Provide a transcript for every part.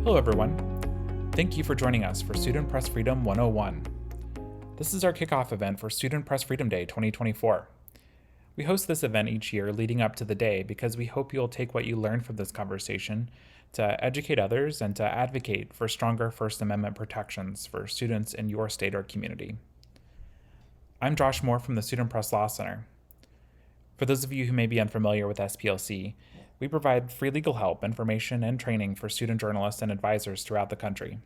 Hello everyone. Thank you for joining us for Student Press Freedom 101. This is our kickoff event for Student Press Freedom Day 2024. We host this event each year leading up to the day because we hope you'll take what you learned from this conversation to educate others and to advocate for stronger First Amendment protections for students in your state or community. I'm Josh Moore from the Student Press Law Center. For those of you who may be unfamiliar with SPLC, we provide free legal help, information, and training for student journalists and advisors throughout the country.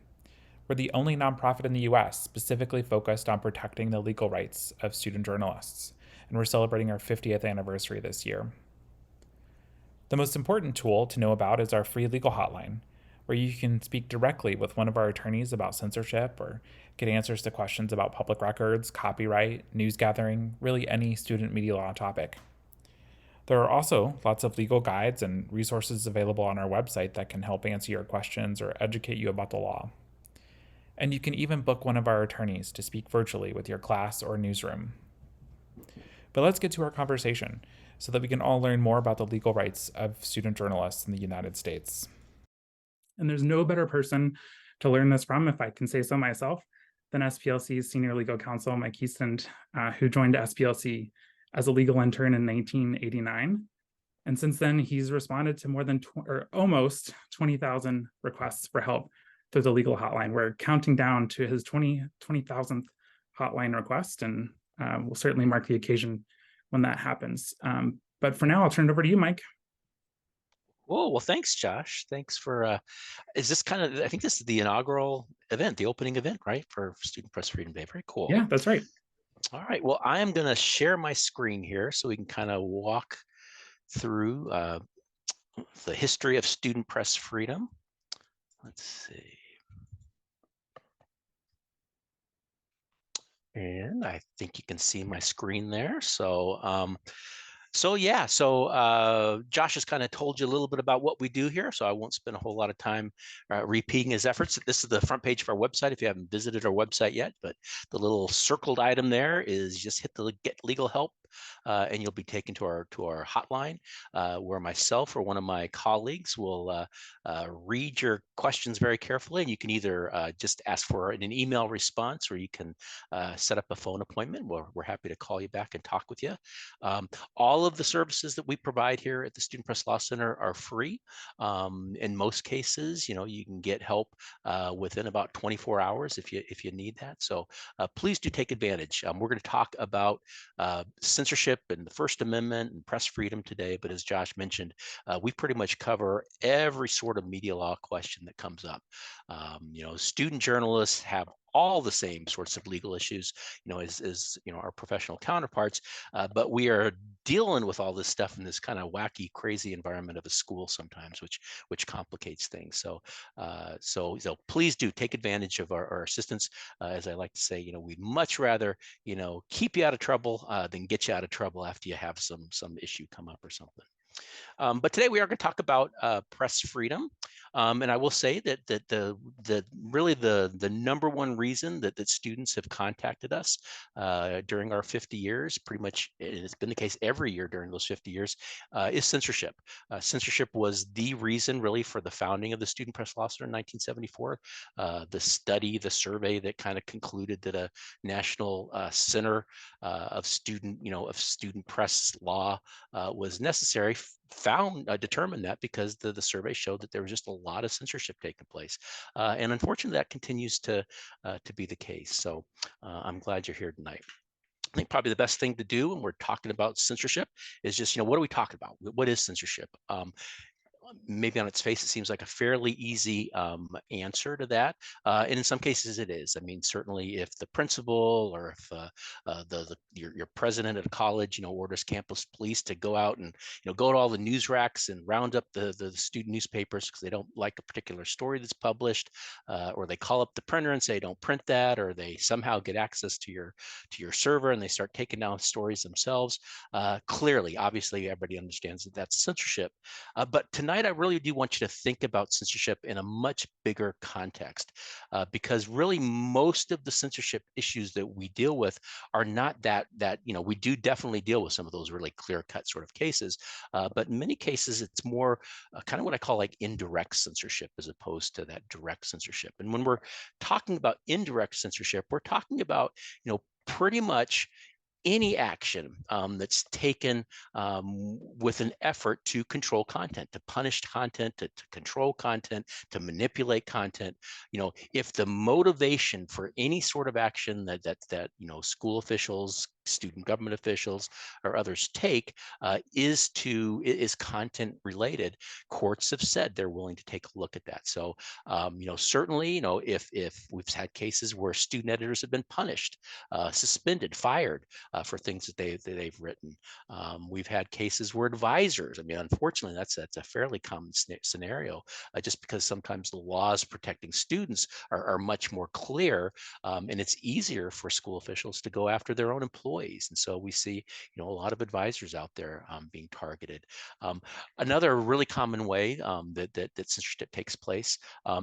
We're the only nonprofit in the US specifically focused on protecting the legal rights of student journalists, and we're celebrating our 50th anniversary this year. The most important tool to know about is our free legal hotline, where you can speak directly with one of our attorneys about censorship or get answers to questions about public records, copyright, news gathering, really any student media law topic. There are also lots of legal guides and resources available on our website that can help answer your questions or educate you about the law. And you can even book one of our attorneys to speak virtually with your class or newsroom. But let's get to our conversation so that we can all learn more about the legal rights of student journalists in the United States. And there's no better person to learn this from, if I can say so myself, than SPLC's senior legal counsel, Mike Hiestand, who joined SPLC as a legal intern in 1989. And since then, he's responded to more than almost 20,000 requests for help through the legal hotline. We're counting down to his 20,000th hotline request, and we'll certainly mark the occasion when that happens. But for now, I'll turn it over to you, Mike. Oh, well, thanks, Josh. Thanks for, is this kind of, I think this is the inaugural event, the opening event, right, for Student Press Freedom Day. Very cool. Yeah, that's right. All right, well, I am going to share my screen here so we can kind of walk through the history of student press freedom. Let's see. And I think you can see my screen there. So Josh has kind of told you a little bit about what we do here, so I won't spend a whole lot of time repeating his efforts. This is the front page of our website if you haven't visited our website yet, but the little circled item there is just hit the Get Legal Help, and you'll be taken to our hotline, where myself or one of my colleagues will read your questions very carefully, and you can either just ask for an email response, or you can set up a phone appointment. We're happy to call you back and talk with you. All of the services that we provide here at the Student Press Law Center are free. In most cases, you can get help within about 24 hours if you need that. So please do take advantage. We're going to talk about censorship and the First Amendment and press freedom today. But as Josh mentioned, we pretty much cover every sort of media law question that comes up. Student journalists have all the same sorts of legal issues, as our professional counterparts, but we are dealing with all this stuff in this kind of wacky, crazy environment of a school sometimes, which complicates things. So please do take advantage of our assistance. As I like to say, we'd much rather keep you out of trouble than get you out of trouble after you have some issue come up or something. But today we are going to talk about press freedom, and I will say that really the number one reason that students have contacted us during our 50 years, pretty much, and it's been the case every year during those 50 years, is censorship. Censorship was the reason really for the founding of the Student Press Law Center in 1974. The survey that kind of concluded that a national center of student press law was necessary, determined that because the survey showed that there was just a lot of censorship taking place, and unfortunately that continues to be the case. So I'm glad you're here tonight. I think probably the best thing to do when we're talking about censorship is just, what are we talking about? What is censorship? Maybe on its face, it seems like a fairly easy answer to that. And in some cases it is. I mean, certainly if the principal or if your president at a college, orders campus police to go out and, go to all the news racks and round up the student newspapers because they don't like a particular story that's published, or they call up the printer and say, don't print that, or they somehow get access to your server and they start taking down stories themselves. Clearly, obviously, everybody understands that that's censorship. But tonight, tonight I really do want you to think about censorship in a much bigger context, because really most of the censorship issues that we deal with are not that we do definitely deal with some of those really clear-cut sort of cases, but in many cases it's more kind of what I call like indirect censorship as opposed to that direct censorship. And when we're talking about indirect censorship, we're talking about pretty much any action that's taken with an effort to control content, to punish content, to control content, to manipulate content. If the motivation for any sort of action that school officials, student government officials, or others take is content related, courts have said they're willing to take a look at that. So, certainly, if we've had cases where student editors have been punished, suspended, fired for things that they've written. We've had cases where advisors, I mean, unfortunately, that's a fairly common scenario, just because sometimes the laws protecting students are much more clear, and it's easier for school officials to go after their own employees. And so we see, a lot of advisors out there being targeted. Another really common way that censorship takes place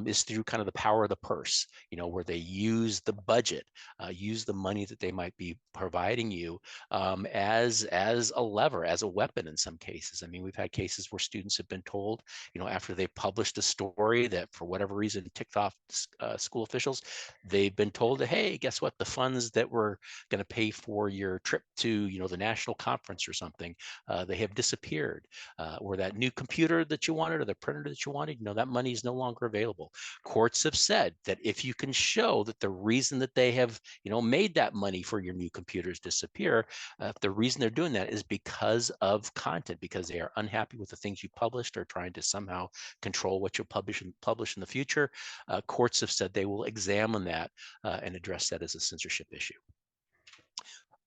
is through kind of the power of the purse, where they use the budget, use the money that they might be providing you as a lever, as a weapon in some cases. I mean, we've had cases where students have been told, after they published a story that for whatever reason ticked off school officials, they've been told that, hey, guess what? The funds that were going to pay for your trip to, the national conference or something, they have disappeared. Or that new computer that you wanted or the printer that you wanted, that money is no longer available. Courts have said that if you can show that the reason that they have, made that money for your new computers disappear, the reason they're doing that is because of content, because they are unhappy with the things you published or trying to somehow control what you publish in the future. Courts have said they will examine that and address that as a censorship issue.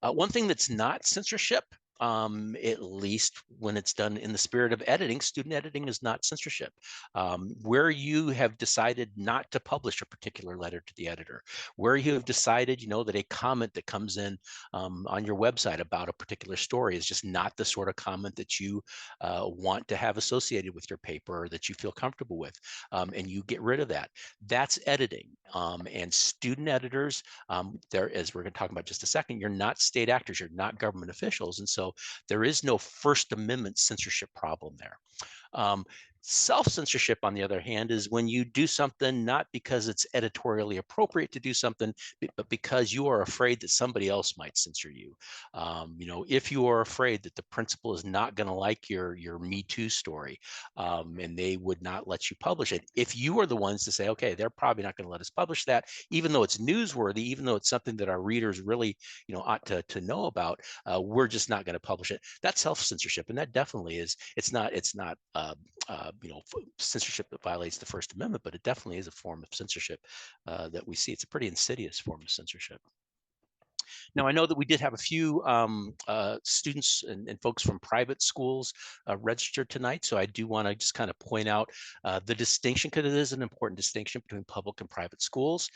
One thing that's not censorship, at least when it's done in the spirit of editing, student editing is not censorship. Where you have decided not to publish a particular letter to the editor, where you have decided, that a comment that comes in on your website about a particular story is just not the sort of comment that you want to have associated with your paper or that you feel comfortable with, and you get rid of that. That's editing. And student editors, there, as we're going to talk about just a second, you're not state actors, you're not government officials. And so there is no First Amendment censorship problem there. Self-censorship, on the other hand, is when you do something not because it's editorially appropriate to do something, but because you are afraid that somebody else might censor you. If you are afraid that the principal is not going to like your Me Too story, and they would not let you publish it, if you are the ones to say, okay, they're probably not going to let us publish that, even though it's newsworthy, even though it's something that our readers really, ought to know about, we're just not going to publish it. That's self-censorship, and that definitely is. It's not censorship that violates the First Amendment, but it definitely is a form of censorship that we see. It's a pretty insidious form of censorship. Now, I know that we did have a few students and folks from private schools registered tonight, so I do want to just kind of point out the distinction, because it is an important distinction between public and private schools.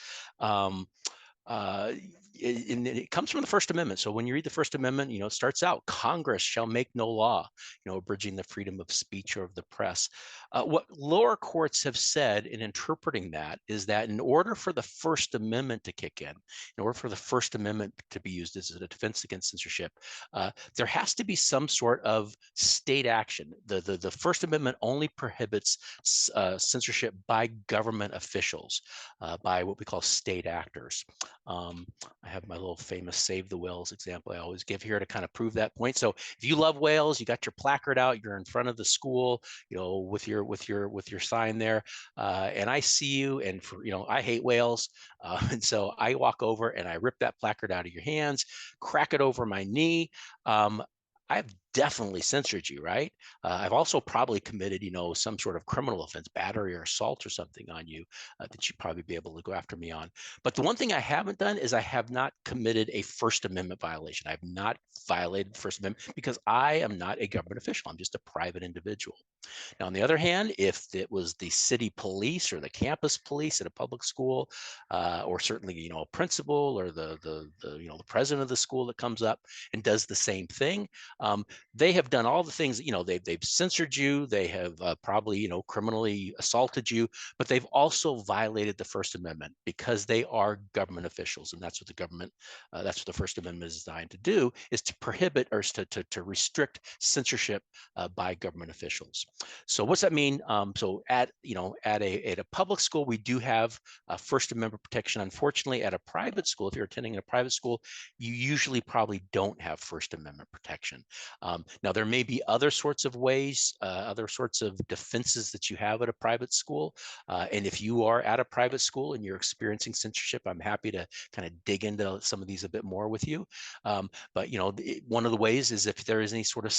And it comes from the First Amendment. So when you read the First Amendment, it starts out, Congress shall make no law, abridging the freedom of speech or of the press. What lower courts have said in interpreting that is that in order for the First Amendment to kick in order for the First Amendment to be used as a defense against censorship, there has to be some sort of state action. The First Amendment only prohibits censorship by government officials, by what we call state actors. I have my little famous Save the Whales example I always give here to kind of prove that point. So if you love whales, you got your placard out, you're in front of the school, with your sign there, and I see you, and I hate whales, and so I walk over and I rip that placard out of your hands, crack it over my knee. I've definitely censored you, right? I've also probably committed, some sort of criminal offense, battery or assault or something on you that you'd probably be able to go after me on. But the one thing I haven't done is I have not committed a First Amendment violation. I've not violated the First Amendment because I am not a government official. I'm just a private individual. Now, on the other hand, if it was the city police or the campus police at a public school, or certainly, a principal or the president of the school that comes up and does the same thing, they have done all the things, they've censored you, they have probably, criminally assaulted you, but they've also violated the First Amendment because they are government officials. And that's what the First Amendment is designed to do, is to prohibit or to restrict censorship by government officials. So what's that mean? So at a public school, we do have First Amendment protection. Unfortunately, at a private school, if you're attending a private school, you usually probably don't have First Amendment protection. Now, there may be other sorts of ways, other sorts of defenses that you have at a private school. And if you are at a private school and you're experiencing censorship, I'm happy to kind of dig into some of these a bit more with you. But one of the ways is if there is any sort of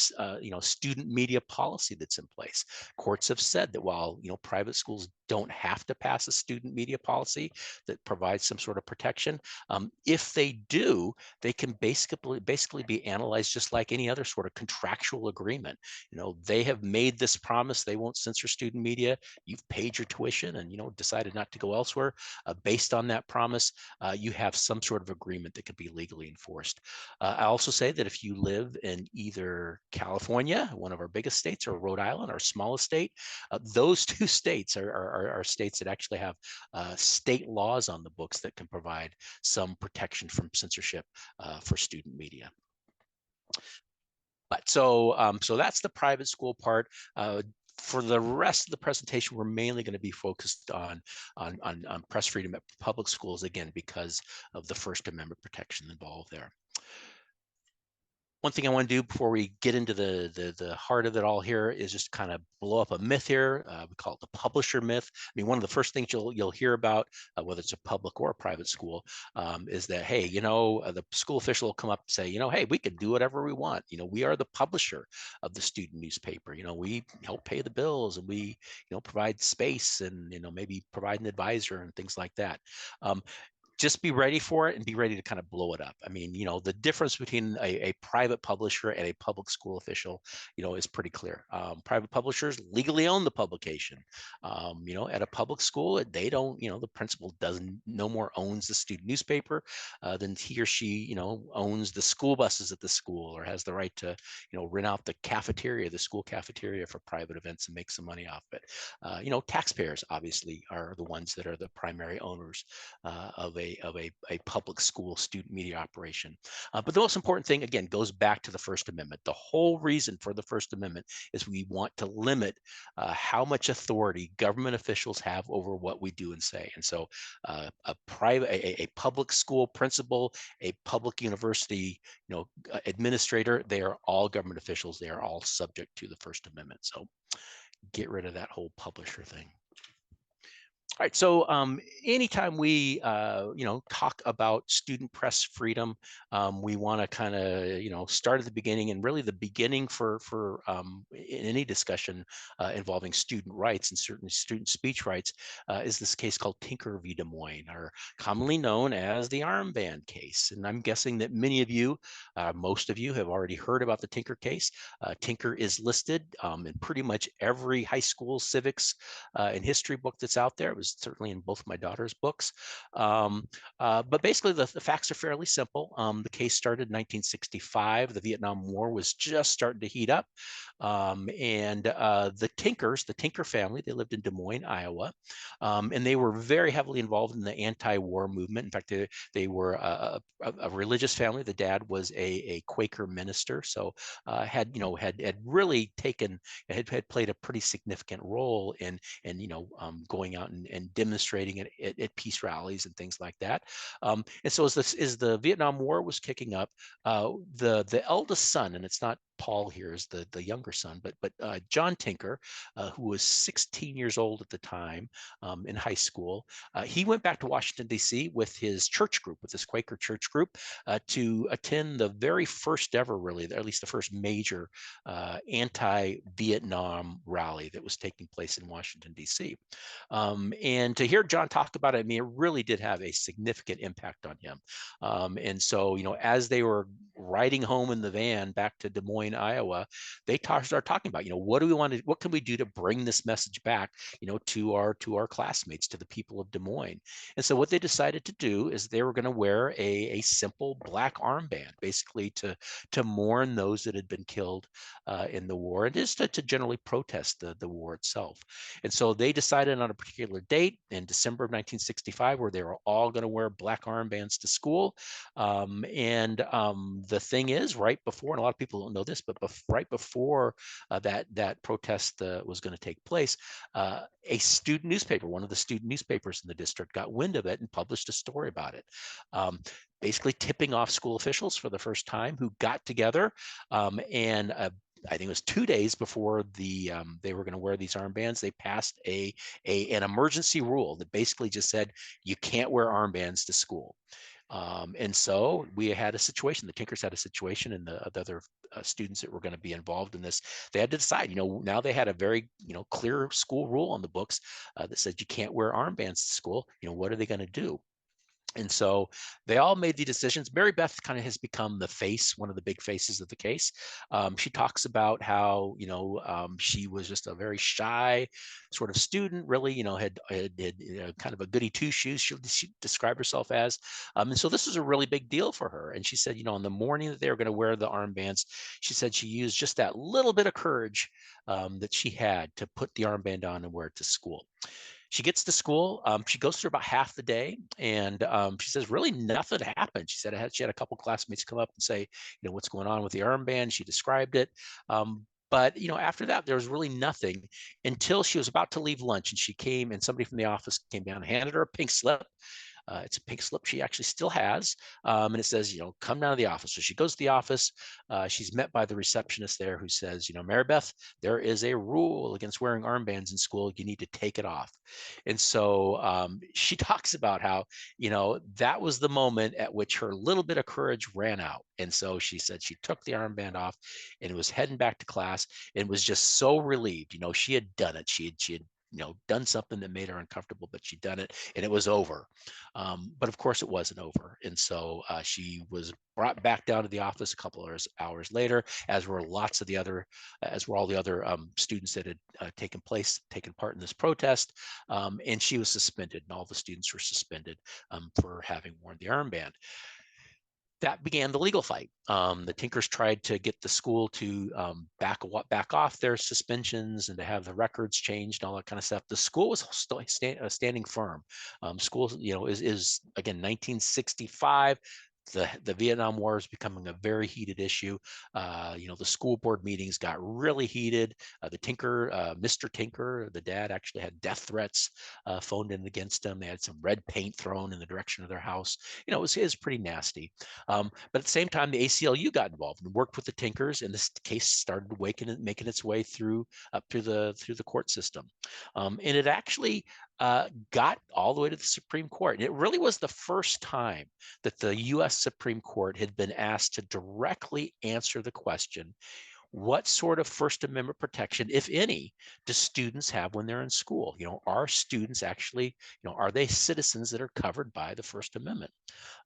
student media policy that's in place. Courts have said that while private schools don't have to pass a student media policy that provides some sort of protection, if they do, they can basically be analyzed just like any other sort of contractual agreement. They have made this promise they won't censor student media. You've paid your tuition and decided not to go elsewhere. Based on that promise, you have some sort of agreement that can be legally enforced. I also say that if you live in either California, one of our biggest states, or Rhode Island, our smallest state, those two states are states that actually have state laws on the books that can provide some protection from censorship for student media. But so that's the private school part. For the rest of the presentation, we're mainly going to be focused on press freedom at public schools, again, because of the First Amendment protection involved there. One thing I want to do before we get into the heart of it all here is just kind of blow up a myth here. We call it the publisher myth. I mean, one of the first things you'll hear about, whether it's a public or a private school, is that, hey, the school official will come up and say, hey, we can do whatever we want. We are the publisher of the student newspaper. We help pay the bills, and we provide space, and maybe provide an advisor and things like that. Just be ready for it and be ready to kind of blow it up. I mean, the difference between a private publisher and a public school official, is pretty clear. Private publishers legally own the publication. At a public school, they don't, the principal doesn't no more owns the student newspaper than he or she, owns the school buses at the school, or has the right to, rent out the cafeteria, the school cafeteria, for private events and make some money off it. Taxpayers obviously are the ones that are the primary owners of a public school student media operation. But the most important thing, again, goes back to the First Amendment. The whole reason for the First Amendment is we want to limit how much authority government officials have over what we do and say. And so a public school principal, a public university administrator, they are all government officials. They are all subject to the First Amendment. So get rid of that whole publisher thing. All right, so anytime we, talk about student press freedom, we want to kind of, start at the beginning, and really the beginning for in any discussion involving student rights and certain student speech rights is this case called Tinker v. Des Moines, or commonly known as the armband case. And I'm guessing that many of you, most of you, have already heard about the Tinker case. Tinker is listed in pretty much every high school civics and history book that's out there. It was certainly in both my daughter's books. But basically, the facts are fairly simple. The case started in 1965. The Vietnam War was just starting to heat up. And the Tinker family, they lived in Des Moines, Iowa. And they were very heavily involved in the anti-war movement. In fact, they were a religious family. The dad was a Quaker minister, so had really had played a pretty significant role in going out and demonstrating at peace rallies and things like that. And so as the Vietnam War was kicking up, the eldest son, and it's not Paul here is the younger son, but John Tinker, who was 16 years old at the time in high school, he went back to Washington, D.C. with his church group, with this Quaker church group, to attend the very first ever, really, or at least the first major anti-Vietnam rally that was taking place in Washington, D.C. And to hear John talk about it, it really did have a significant impact on him. And so, as they were riding home in the van back to Des Moines, Iowa, they start talking about, what do we want to, what can we do to bring this message back, to our classmates, to the people of Des Moines. And so what they decided to do is they were going to wear a simple black armband, basically to mourn those that had been killed in the war, and just to generally protest the war itself. And so they decided on a particular date in December of 1965 where they were all going to wear black armbands to school. The thing is, right before, and a lot of people don't know this, but right before that protest was going to take place, a student newspaper, one of the student newspapers in the district, got wind of it and published a story about it. Basically tipping off school officials for the first time, who got together and I think it was 2 days before they were going to wear these armbands. They passed an emergency rule that basically just said you can't wear armbands to school. And so we had a situation. The Tinkers had a situation, and the other students that were going to be involved in this, they had to decide. Now they had a very clear school rule on the books that said you can't wear armbands to school. What are they going to do? And so they all made the decisions. Mary Beth kind of has become the face, one of the big faces of the case. She talks about how, she was just a very shy sort of student, really, had kind of a goody two shoes, she described herself as. And so this was a really big deal for her. And she said, on the morning that they were going to wear the armbands, she said she used just that little bit of courage that she had to put the armband on and wear it to school. She gets to school. She goes through about half the day, and she says really nothing happened. She said she had a couple classmates come up and say, what's going on with the armband. She described it. But after that, there was really nothing until she was about to leave lunch, and she came, and somebody from the office came down and handed her a pink slip. It's a pink slip she actually still has. And it says, come down to the office. So she goes to the office. She's met by the receptionist there, who says, Mary Beth, there is a rule against wearing armbands in school. You need to take it off. And so she talks about how, that was the moment at which her little bit of courage ran out. And so she said she took the armband off and was heading back to class and was just so relieved. She had done it. She had done something that made her uncomfortable, but she'd done it and it was over. But of course it wasn't over. And so she was brought back down to the office a couple of hours later, as were as were all the other students that had taken part in this protest. And she was suspended, and all the students were suspended for having worn the armband. That began the legal fight. The Tinkers tried to get the school to back off their suspensions and to have the records changed and all that kind of stuff. The school was standing firm. School, is again 1965. The Vietnam War is becoming a very heated issue. The school board meetings got really heated. Mr. Tinker, the dad, actually had death threats phoned in against him. They had some red paint thrown in the direction of their house. It was pretty nasty. But at the same time, the ACLU got involved and worked with the Tinkers, and this case started making its way up through the court system. And it actually got all the way to the Supreme Court. And it really was the first time that the U.S. Supreme Court had been asked to directly answer the question, what sort of First Amendment protection, if any, do students have when they're in school? Are students actually, are they citizens that are covered by the First Amendment?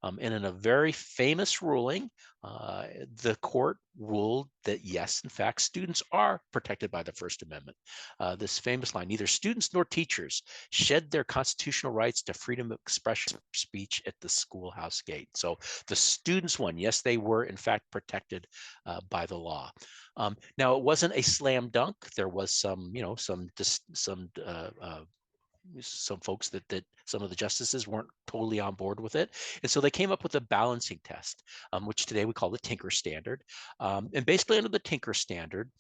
And in a very famous ruling, the court ruled that yes, in fact, students are protected by the First Amendment. This famous line, neither students nor teachers shed their constitutional rights to freedom of expression or speech at the schoolhouse gate. So the students won. Yes, they were in fact protected by the law. Now, it wasn't a slam dunk. There was some folks that some of the justices weren't totally on board with it. And so they came up with a balancing test, which today we call the Tinker Standard. And basically under the Tinker Standard,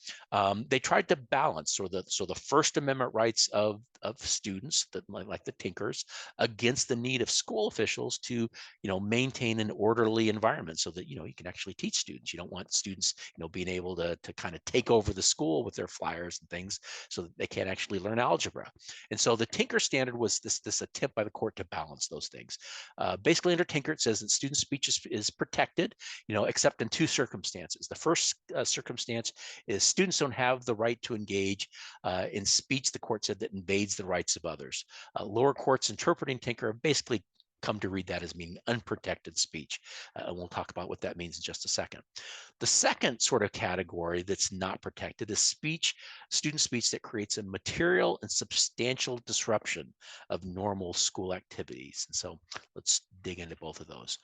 they tried to balance the First Amendment rights of students that like the Tinkers against the need of school officials to, maintain an orderly environment so that, you can actually teach students. You don't want students, being able to kind of take over the school with their flyers and things so that they can't actually learn algebra. And so the Tinker Standard was this attempt by the court to balance those things. Basically, under Tinker, it says that student speech is protected, except in two circumstances. The first circumstance is students don't have the right to engage in speech, the court said, that invades the rights of others. Lower courts interpreting Tinker have basically come to read that as meaning unprotected speech. And we'll talk about what that means in just a second. The second sort of category that's not protected is student speech that creates a material and substantial disruption of normal school activities. And so let's dig into both of those.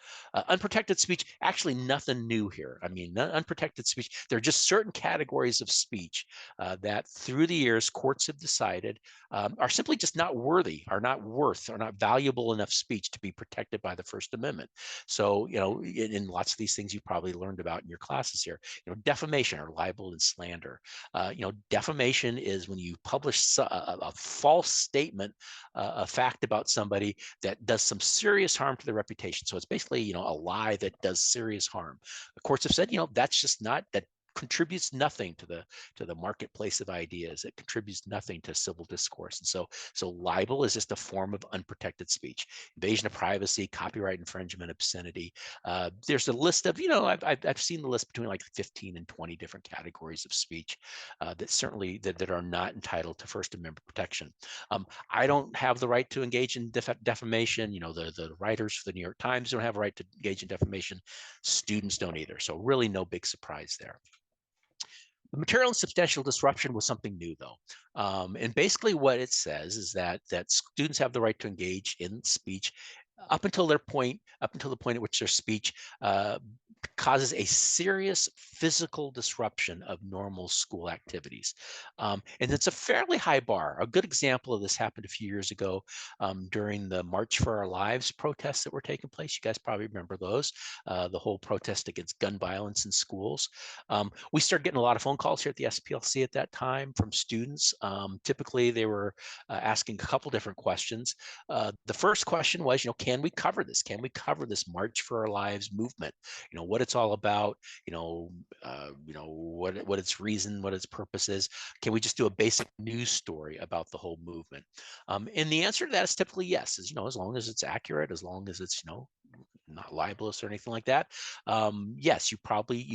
Unprotected speech, actually nothing new here. I mean, unprotected speech, there are just certain categories of speech that through the years courts have decided are simply just not worthy, are not worth, are not valuable enough speech to be protected by the First Amendment. So, in lots of these things you probably learned about in your classes here, defamation or libel and slander. Defamation is when you publish a false statement, a fact about somebody that does some serious harm to their reputation. So it's basically, a lie that does serious harm. The courts have said, that's just not that contributes nothing to the marketplace of ideas. It contributes nothing to civil discourse. And so libel is just a form of unprotected speech. Invasion of privacy, copyright infringement, obscenity. There's a list of, I've seen the list between like 15 and 20 different categories of speech that certainly that are not entitled to First Amendment protection. I don't have the right to engage in defamation. The writers for the New York Times don't have a right to engage in defamation. Students don't either. So really no big surprise there. The material and substantial disruption was something new, though. And basically what it says is that students have the right to engage in speech up until the point at which their speech causes a serious physical disruption of normal school activities. And it's a fairly high bar. A good example of this happened a few years ago during the March for Our Lives protests that were taking place. You guys probably remember those, the whole protest against gun violence in schools. We started getting a lot of phone calls here at the SPLC at that time from students. Typically, they were asking a couple different questions. The first question was, can we cover this? Can we cover this March for Our Lives movement? What it's all about, what its reason, what its purpose is. Can we just do a basic news story about the whole movement? And the answer to that is typically yes, as long as it's accurate, as long as it's, not libelous or anything like that. Yes, you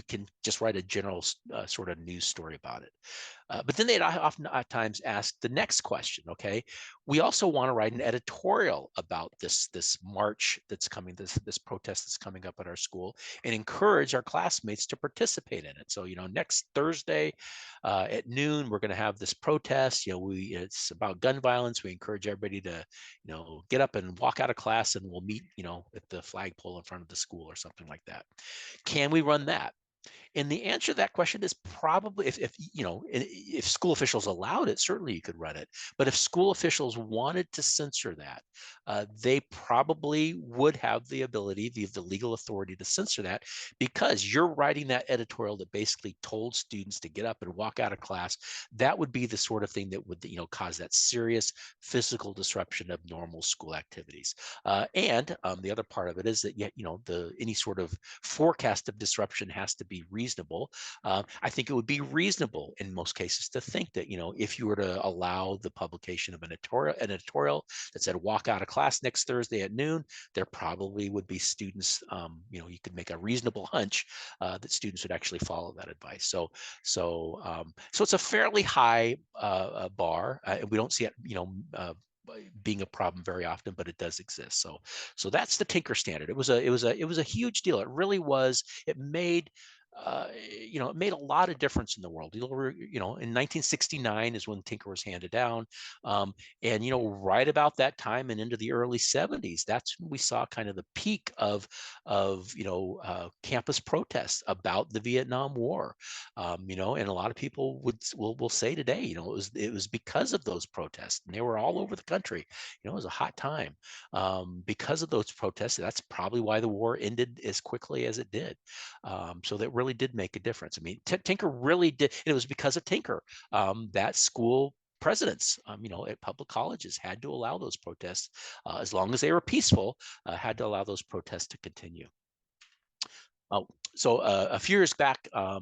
can just write a general sort of news story about it. But then they'd often at times ask the next question. Okay, we also want to write an editorial about this march that's coming, this protest that's coming up at our school, and encourage our classmates to participate in it. So next Thursday at noon, we're going to have this protest. It's about gun violence. We encourage everybody to get up and walk out of class, and we'll meet at the flagpole in front of the school or something like that. Can we run that? And the answer to that question is probably, if school officials allowed it, certainly you could run it. But if school officials wanted to censor that, they probably would have the ability, the legal authority to censor that, because you're writing that editorial that basically told students to get up and walk out of class. That would be the sort of thing that would cause that serious physical disruption of normal school activities. And the other part of it is that any sort of forecast of disruption has to be reasonable. I think it would be reasonable in most cases to think that if you were to allow the publication of an editorial that said walk out of class next Thursday at noon, there probably would be students. You could make a reasonable hunch that students would actually follow that advice. So it's a fairly high bar. We don't see it being a problem very often, but it does exist. So that's the Tinker Standard. It was a huge deal. It really was. It made it made a lot of difference in the world. In 1969 is when Tinker was handed down, and right about that time and into the early 70s, that's when we saw kind of the peak of campus protests about the Vietnam War. And a lot of people will say today, it was because of those protests, and they were all over the country. It was a hot time because of those protests. That's probably why the war ended as quickly as it did. So that really did make a difference. I mean, Tinker really did. And it was because of Tinker that school presidents, at public colleges had to allow those protests, as long as they were peaceful, had to allow those protests to continue. a few years back, a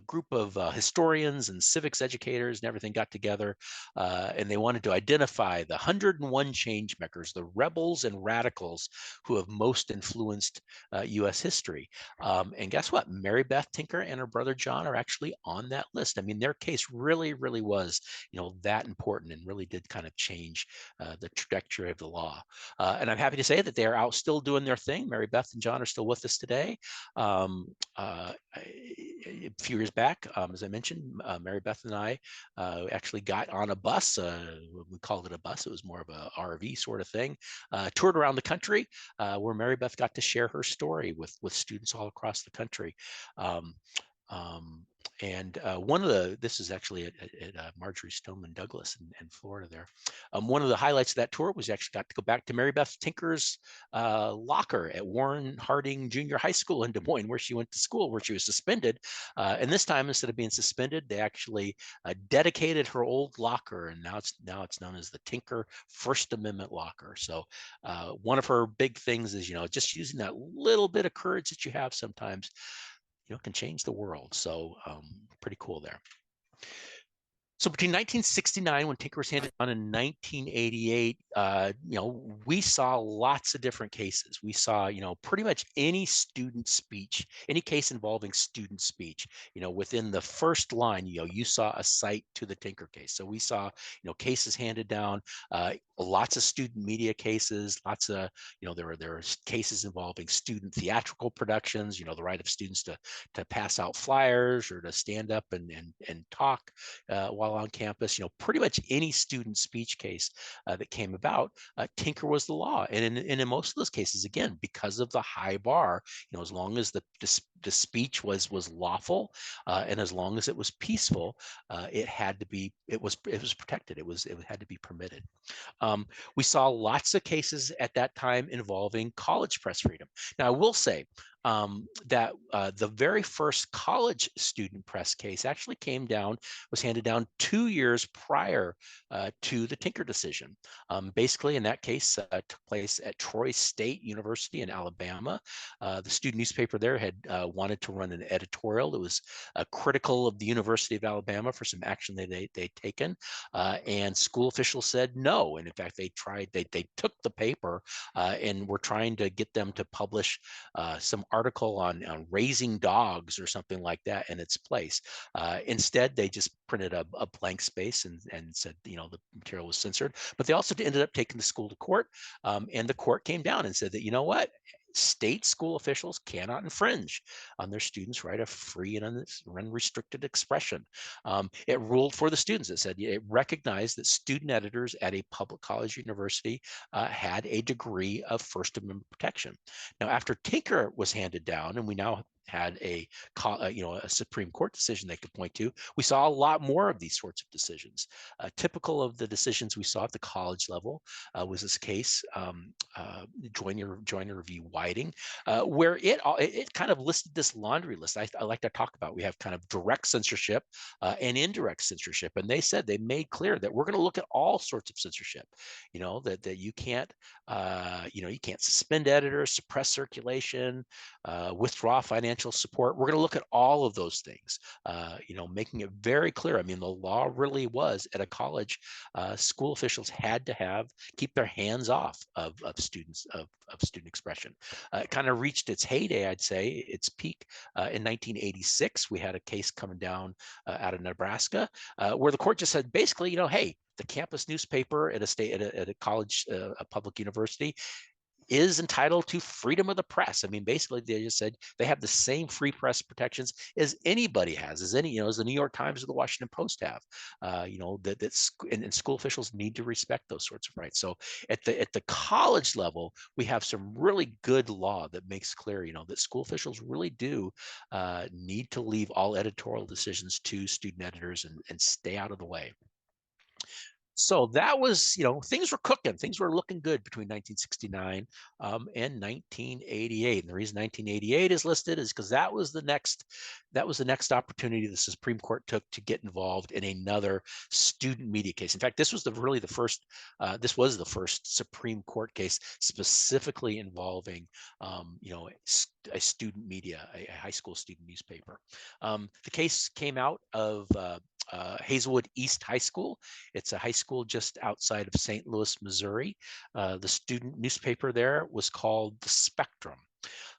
group of historians and civics educators and everything got together, and they wanted to identify the 101 change makers, the rebels and radicals who have most influenced U.S. history. And guess what? Mary Beth Tinker and her brother John are actually on that list. I mean, their case really, really was, that important and really did kind of change the trajectory of the law. And I'm happy to say that they are out still doing their thing. Mary Beth and John are still with us today. A few years back, as I mentioned, Mary Beth and I actually got on a bus. We called it a bus. It was more of a RV sort of thing. Toured around the country, where Mary Beth got to share her story with students all across the country. Um, um, and one of this is actually at Marjorie Stoneman Douglas in Florida there. One of the highlights of that tour was actually got to go back to Mary Beth Tinker's locker at Warren Harding Junior High School in Des Moines, where she went to school, where she was suspended. And this time, instead of being suspended, they actually dedicated her old locker, and now it's known as the Tinker First Amendment locker. So one of her big things is, just using that little bit of courage that you have sometimes, can change the world. So pretty cool there. So between 1969, when Tinker was handed down, in 1988, we saw lots of different cases. We saw, pretty much any student speech, any case involving student speech, within the first line, you saw a cite to the Tinker case. So we saw, cases handed down, lots of student media cases, lots of, there were cases involving student theatrical productions, the right of students to pass out flyers or to stand up and talk while on campus. Pretty much any student speech case that came about, Tinker was the law. And in most of those cases, again, because of the high bar, as long as the speech was lawful, and as long as it was peaceful, it was protected. It had to be permitted. We saw lots of cases at that time involving college press freedom. Now, I will say that the very first college student press case actually was handed down 2 years prior to the Tinker decision. Basically, in that case, took place at Troy State University in Alabama. The student newspaper there had wanted to run an editorial that was critical of the University of Alabama for some action they'd taken, and school officials said no. And in fact, they took the paper and were trying to get them to publish some article on raising dogs or something like that in its place. Instead, they just printed a blank space and said, the material was censored. But they also ended up taking the school to court, and the court came down and said that, what? State school officials cannot infringe on their students' right of free and unrestricted expression. It ruled for the students. It said it recognized that student editors at a public college university had a degree of First Amendment protection. Now, after Tinker was handed down, and we now had a Supreme Court decision they could point to, we saw a lot more of these sorts of decisions. Typical of the decisions we saw at the college level was this case, Joyner v. Whiting, where it kind of listed this laundry list I like to talk about. We have kind of direct censorship and indirect censorship, and they made clear that we're going to look at all sorts of censorship. That you can't you can't suspend editors, suppress circulation, withdraw financial support. We're going to look at all of those things, making it very clear. I mean, the law really was at a college, school officials had to keep their hands off of students, of student expression. It kind of reached its heyday, I'd say, its peak in 1986. We had a case coming down out of Nebraska where the court just said, basically, hey, the campus newspaper at a college, a public university, is entitled to freedom of the press. I mean, basically, they just said they have the same free press protections as anybody has, as the New York Times or the Washington Post have. And school officials need to respect those sorts of rights. So at the college level, we have some really good law that makes clear, that school officials really do need to leave all editorial decisions to student editors and stay out of the way. So that was, things were cooking, things were looking good between 1969 and 1988. And the reason 1988 is listed is because that was the next opportunity the Supreme Court took to get involved in another student media case. In fact, this was this was the first Supreme Court case specifically involving, a student media, a high school student newspaper. The case came out of Hazelwood East High School. It's a high school just outside of St. Louis, Missouri. The student newspaper there was called The Spectrum.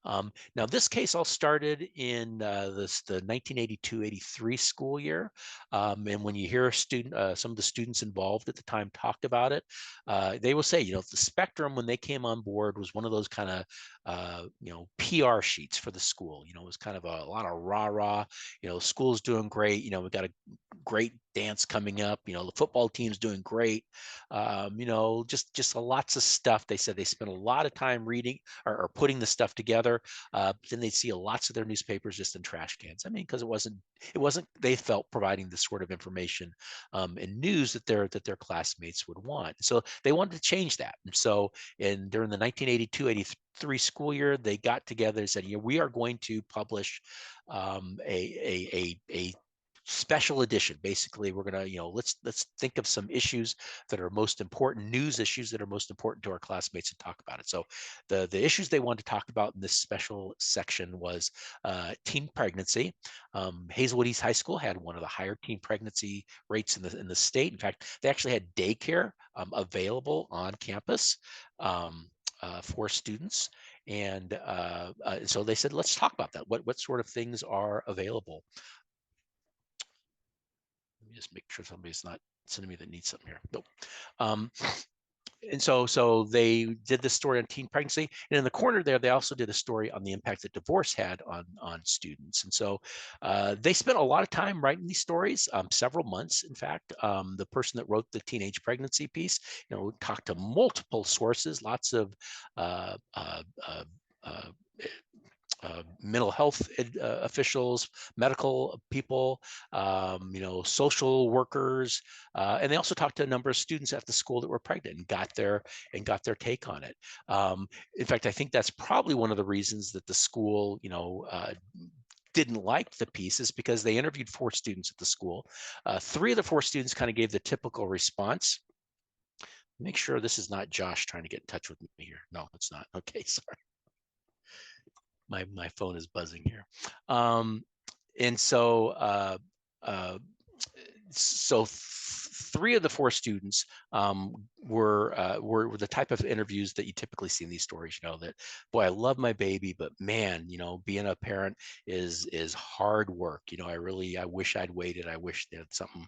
Now, this case all started in the 1982-83 school year. And when you hear some of the students involved at the time talk about it, they will say, the Spectrum, when they came on board, was one of those kind of, PR sheets for the school. It was kind of a lot of rah-rah, school's doing great. We got a great dance coming up. The football team's doing great. Just lots of stuff. They said they spent a lot of time reading or putting the stuff together. Then they'd see lots of their newspapers just in trash cans. I mean, because it wasn't they felt providing the sort of information and news that their classmates would want. So they wanted to change that. And so during the 1982-83 school year, they got together and said, we are going to publish a special edition. Basically, we're gonna, let's think of some issues that are most important, news issues that are most important to our classmates, and talk about it. So the issues they wanted to talk about in this special section was teen pregnancy. Hazelwood East High School had one of the higher teen pregnancy rates in the state. In fact, they actually had daycare available on campus for students. And so they said, let's talk about that. What sort of things are available? Let me just make sure somebody's not sending me that needs something here. Nope. And so they did this story on teen pregnancy, and in the corner there, they also did a story on the impact that divorce had on students. And so they spent a lot of time writing these stories, several months, in fact. The person that wrote the teenage pregnancy piece, talked to multiple sources, lots of mental health officials, medical people, social workers, and they also talked to a number of students at the school that were pregnant and got their take on it. In fact, I think that's probably one of the reasons that the school, didn't like the pieces, because they interviewed 4 students at the school. 3 of the 4 students kind of gave the typical response. Make sure this is not Josh trying to get in touch with me here. No, it's not. Okay, sorry. My phone is buzzing here. And so so 3 of the 4 students were the type of interviews that you typically see in these stories. That, boy, I love my baby, but man, being a parent is hard work. I wish I'd waited. I wish that something,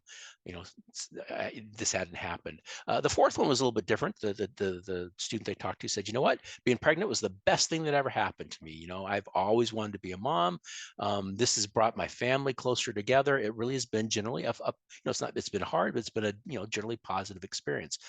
this hadn't happened. The 4th one was a little bit different. The student they talked to said, what, being pregnant was the best thing that ever happened to me. I've always wanted to be a mom. This has brought my family closer together. It really has been generally it's been hard, but it's been a generally positive experience.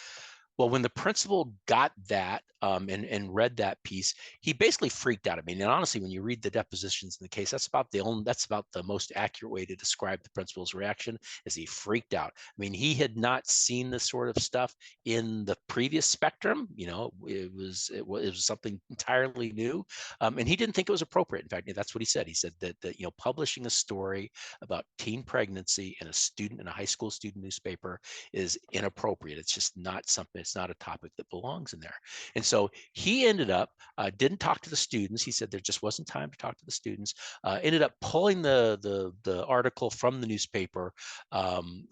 Well, when the principal got that and read that piece, he basically freaked out. I mean, and honestly, when you read the depositions in the case, that's about the most accurate way to describe the principal's reaction, is he freaked out. I mean, he had not seen this sort of stuff in the previous Spectrum. It was something entirely new, and he didn't think it was appropriate. In fact, that's what he said. He said that publishing a story about teen pregnancy in a high school student newspaper is inappropriate. It's just not something. It's not a topic that belongs in there. And so he ended up, didn't talk to the students. He said there just wasn't time to talk to the students. Ended up pulling the article from the newspaper. And,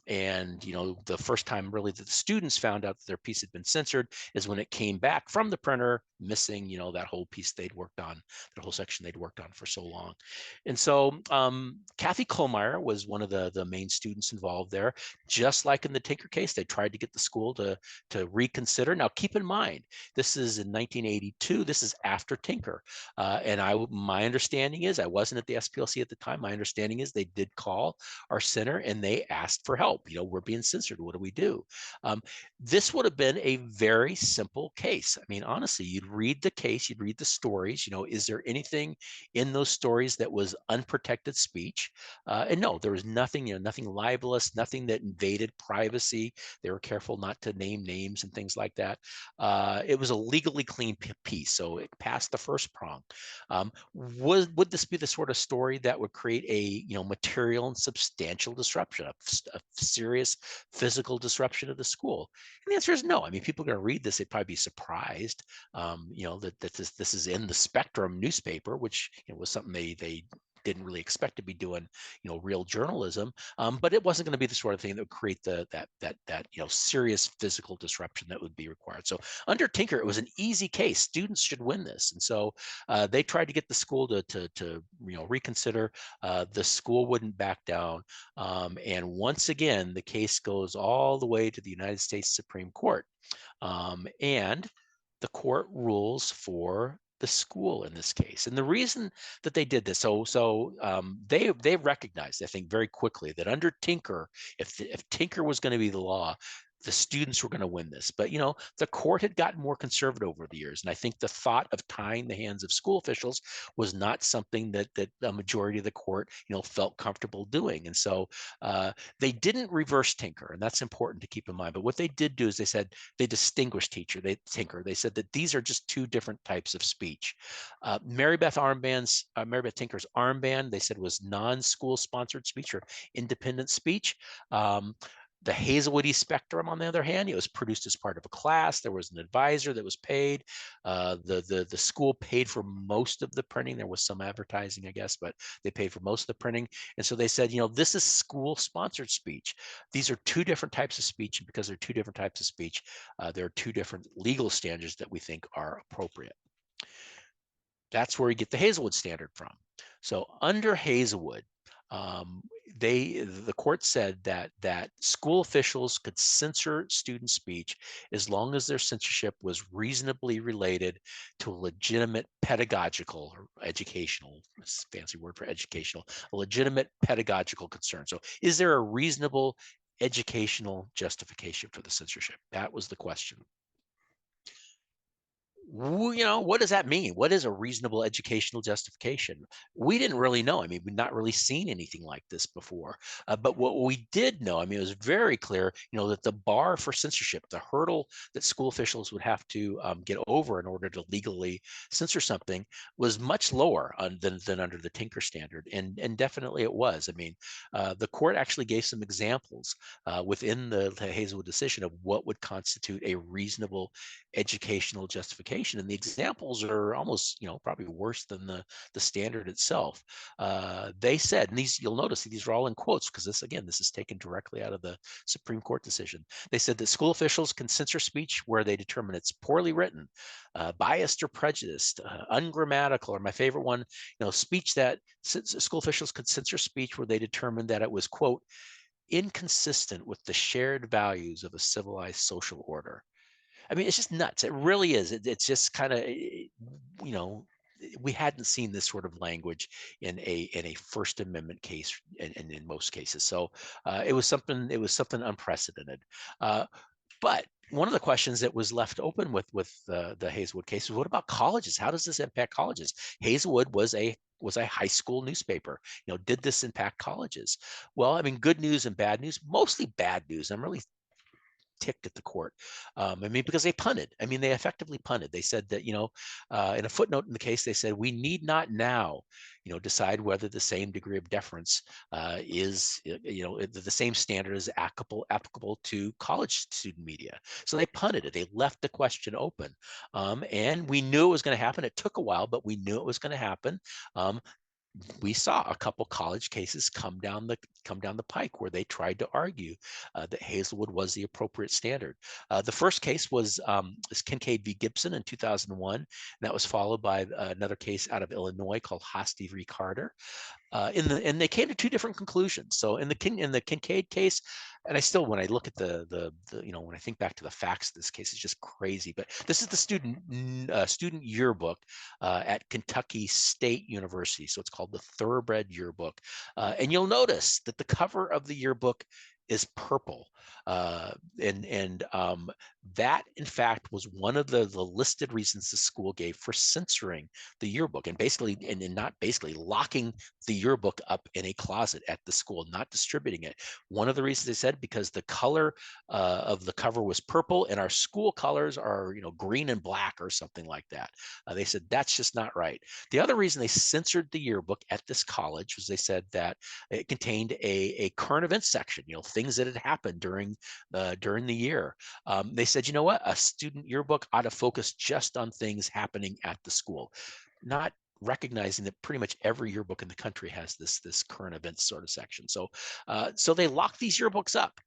the first time really that the students found out that their piece had been censored is when it came back from the printer, missing, that whole piece they'd worked on, that whole section they'd worked on for so long. And so Kathy Kohlmeyer was one of the main students involved there. Just like in the Tinker case, they tried to get the school to reconsider. Now, keep in mind, this is in 1982. This is after Tinker. And my understanding is, I wasn't at the SPLC at the time. My understanding is they did call our center and they asked for help. We're being censored. What do we do? This would have been a very simple case. I mean, honestly, you'd read the case, you'd read the stories. Is there anything in those stories that was unprotected speech? And no, there was nothing, nothing libelous, nothing that invaded privacy. They were careful not to name names and things like that. It was a legally clean piece, so it passed the first prong. Would this be the sort of story that would create a material and substantial disruption, a serious physical disruption of the school? And the answer is no. I mean, people are going to read this; they'd probably be surprised, that this is in the Spectrum newspaper, which was something they didn't really expect to be doing, real journalism. But it wasn't going to be the sort of thing that would create that serious physical disruption that would be required. So under Tinker, it was an easy case. Students should win this, and so they tried to get the school to reconsider. The school wouldn't back down, and once again, the case goes all the way to the United States Supreme Court, and the court rules for the school in this case. And the reason that they did this, they recognized, I think, very quickly that under Tinker, if Tinker was going to be the law, the students were going to win this. But the court had gotten more conservative over the years, and I think the thought of tying the hands of school officials was not something that a majority of the court felt comfortable doing. And so they didn't reverse Tinker, and that's important to keep in mind. But what they did do is they distinguished Tinker. They said that these are just two different types of speech. Mary Beth Tinker's armband, they said, was non-school sponsored speech or independent speech. The Hazelwood Spectrum, on the other hand, it was produced as part of a class. There was an advisor that was paid. The school paid for most of the printing. There was some advertising, I guess, but they paid for most of the printing. And so they said, this is school-sponsored speech. These are two different types of speech, and because they're two different types of speech, there are two different legal standards that we think are appropriate. That's where you get the Hazelwood standard from. So under Hazelwood, the court said that school officials could censor student speech as long as their censorship was reasonably related to a legitimate pedagogical or educational, fancy word for educational, a legitimate pedagogical concern. So is there a reasonable educational justification for the censorship? That was the question. What does that mean? What is a reasonable educational justification? We didn't really know. I mean, we've not really seen anything like this before. But what we did know, I mean, it was very clear, that the bar for censorship, the hurdle that school officials would have to get over in order to legally censor something, was much lower than under the Tinker standard. And definitely it was. I mean, the court actually gave some examples within the Hazelwood decision of what would constitute a reasonable educational justification. And the examples are almost, probably worse than the standard itself. They said, and these, you'll notice these are all in quotes because this is taken directly out of the Supreme Court decision. They said that school officials can censor speech where they determine it's poorly written, biased or prejudiced, ungrammatical, or my favorite one, speech that school officials could censor speech where they determined that it was, quote, inconsistent with the shared values of a civilized social order. I mean, it's just nuts. It really is. It's just kind of, we hadn't seen this sort of language in a First Amendment case, and in most cases. So it was something unprecedented. But one of the questions that was left open with the Hazelwood case was, what about colleges? How does this impact colleges? Hazelwood was a high school newspaper. Did this impact colleges? Well, I mean, good news and bad news. Mostly bad news. I'm really ticked at the court. I mean, because they punted. I mean, they effectively punted. They said that, in a footnote in the case, they said, we need not now, decide whether the same degree of deference is, the same standard is applicable to college student media. So they punted it. They left the question open. And we knew it was going to happen. It took a while, but we knew it was going to happen. We saw a couple college cases come down the pike where they tried to argue that Hazelwood was the appropriate standard. The first case was Kincaid v. Gibson in 2001. And that was followed by another case out of Illinois called Hiestand v. Carter. And they came to two different conclusions. So in the Kincaid case, and I still, when I look at the when I think back to the facts of this case, it's just crazy. But this is the student yearbook at Kentucky State University. So it's called the Thoroughbred Yearbook. And you'll notice that the cover of the yearbook is purple. Uh, and that, in fact, was one of the listed reasons the school gave for censoring the yearbook, and basically, and not basically, locking the yearbook up in a closet at the school, not distributing it. One of the reasons they said, because the color of the cover was purple, and our school colors are, green and black or something like that. They said that's just not right. The other reason they censored the yearbook at this college was they said that it contained a current events section, things that had happened during the year. They said, you know what, a student yearbook ought to focus just on things happening at the school, not recognizing that pretty much every yearbook in the country has this current events sort of section. So they locked these yearbooks up,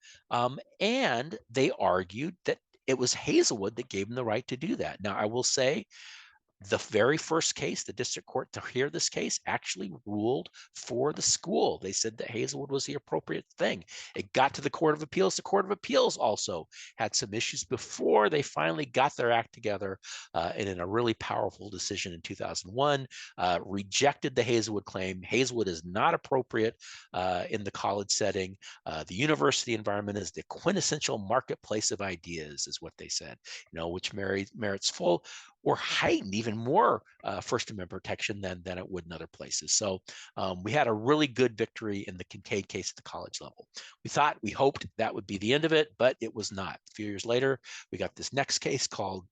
and they argued that it was Hazelwood that gave them the right to do that. Now, I will say, the very first case, the district court to hear this case actually ruled for the school. They said that Hazelwood was the appropriate thing. It got to the Court of Appeals. The Court of Appeals also had some issues before they finally got their act together, and in a really powerful decision in 2001, rejected the Hazelwood claim. Hazelwood is not appropriate in the college setting. The university environment is the quintessential marketplace of ideas, is what they said, which merits full or heightened even more First Amendment protection than it would in other places. So we had a really good victory in the Kincaid case at the college level. We hoped that would be the end of it, but it was not. A few years later, we got this next case called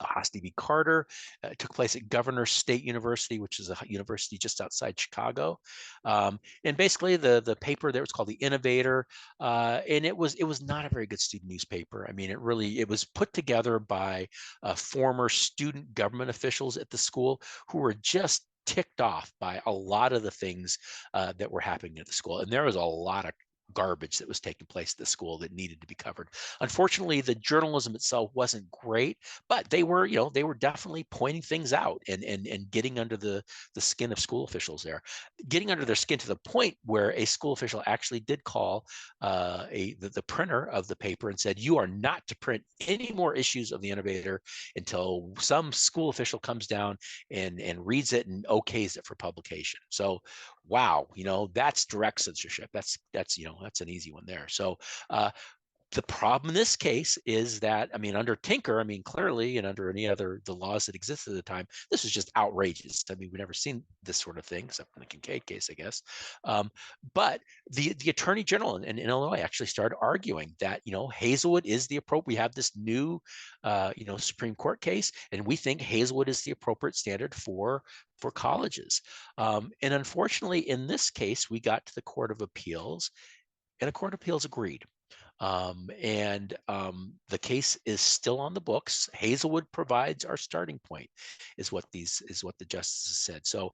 Hiestand v. Carter. It took place at Governor State University, which is a university just outside Chicago. And basically, the paper there was called The Innovator, and it was not a very good student newspaper. I mean, it was put together by former student government officials at the school who were just ticked off by a lot of the things that were happening at the school, and there was a lot of garbage that was taking place at the school that needed to be covered. Unfortunately, the journalism itself wasn't great, but they were definitely pointing things out and getting under the skin of school officials there, getting under their skin to the point where a school official actually did call the printer of the paper and said, "You are not to print any more issues of the Innovator until some school official comes down and reads it and okays it for publication." So wow, that's direct censorship. That's an easy one there. So the problem in this case is that, I mean, under Tinker, I mean, clearly, and under any other the laws that existed at the time, this is just outrageous. I mean, we've never seen this sort of thing except in the Kincaid case, I guess. But the Attorney General in Illinois actually started arguing that, Hazelwood is the appropriate. We have this new, Supreme Court case, and we think Hazelwood is the appropriate standard for colleges. And unfortunately, in this case, we got to the Court of Appeals, and the Court of Appeals agreed. The case is still on the books. Hazelwood provides our starting point, is what the justices said. So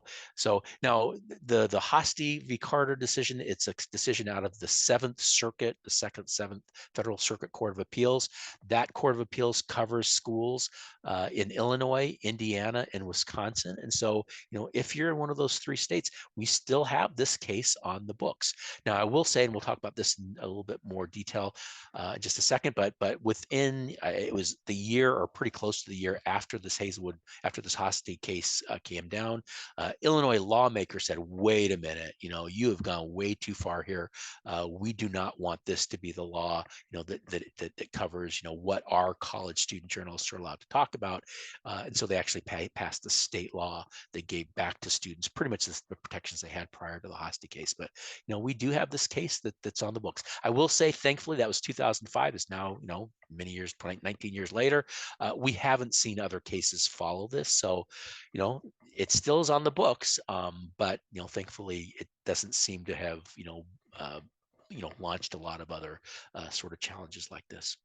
now the Hiestand v. Carter decision, it's a decision out of the Seventh Circuit, the Seventh Federal Circuit Court of Appeals. That Court of Appeals covers schools in Illinois, Indiana, and Wisconsin. And so, if you're in one of those three states, we still have this case on the books. Now, I will say, and we'll talk about this in a little bit more detail in just a second, but within it was the year or pretty close to the year after this Hiestand case came down, Illinois lawmakers said, "Wait a minute, you have gone way too far here. We do not want this to be the law, that covers, what our college student journalists are allowed to talk about." And so they actually passed the state law that gave back to students pretty much the protections they had prior to the Hiestand case. But we do have this case that's on the books. I will say, thankfully, that was 2005. Is now, many years, 19 years later, we haven't seen other cases follow this. So, it still is on the books, but thankfully, it doesn't seem to have launched a lot of other sort of challenges like this.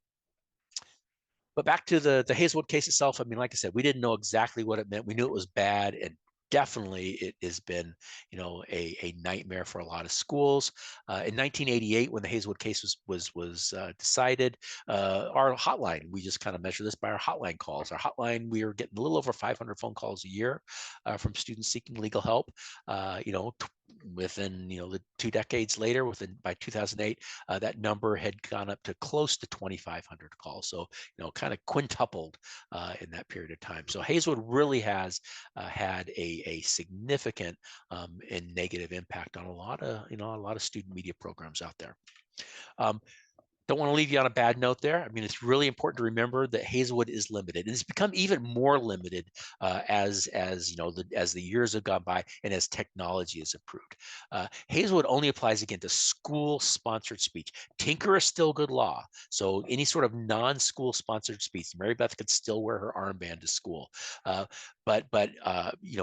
But back to the Hazelwood case itself. I mean, like I said, we didn't know exactly what it meant. We knew it was bad, and definitely it has been, a nightmare for a lot of schools. In 1988, when the Hazelwood case was decided, our hotline, we just kind of measure this by our hotline calls. Our hotline, we are getting a little over 500 phone calls a year from students seeking legal help. within the 2 decades later, within by 2008, that number had gone up to close to 2,500 calls. So kind of quintupled in that period of time. So Hazelwood really has had a significant and negative impact on a lot of student media programs out there. Um, don't want to leave you on a bad note there. I mean, it's really important to remember that Hazelwood is limited, and it's become even more limited as the years have gone by and as technology has improved. Hazelwood only applies again to school-sponsored speech. Tinker is still good law, so any sort of non-school sponsored speech, Mary Beth could still wear her armband to school. Uh,